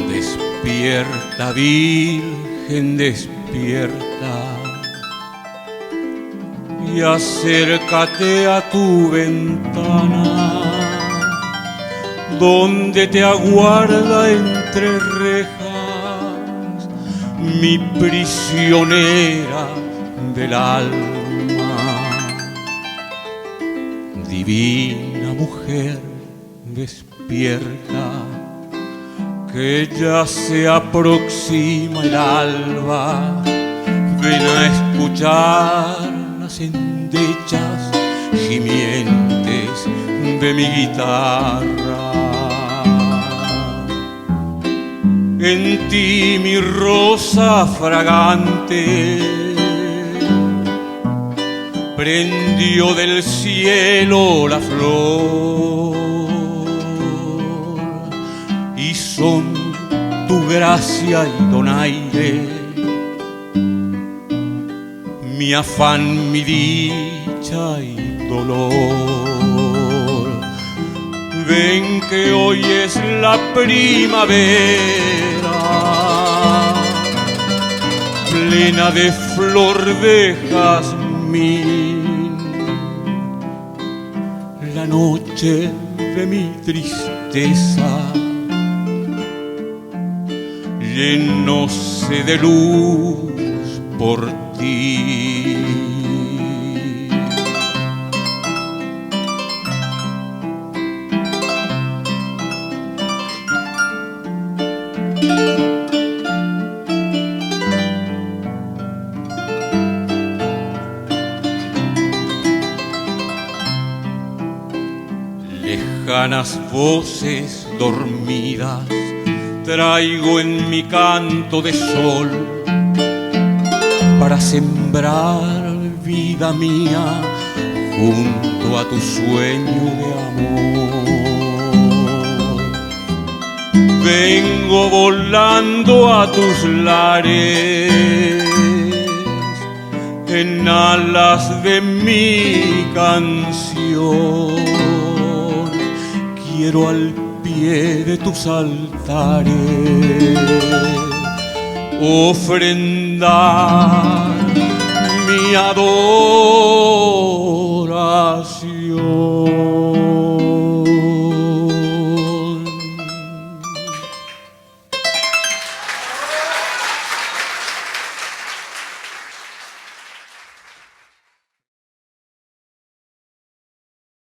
Despierta, Virgen, despierta y acércate a tu ventana, donde te aguarda entre rejas mi prisionera del alma. Divina mujer, despierta, que ya se aproxima el alba. Ven a escuchar las endechas gimientes de mi guitarra. En ti mi rosa fragante prendió del cielo la flor, y son tu gracia y donaire, mi afán, mi dicha y dolor. Ven que hoy es la primavera, plena de flor de jazmín. La noche de mi tristeza llenóse de luz por ti. Lejanas voces dormidas traigo en mi canto de sol, para sembrar, vida mía, junto a tu sueño de amor. Vengo volando a tus lares, en alas de mi canción. Quiero al pie de tus altares ofrendar mi adoración.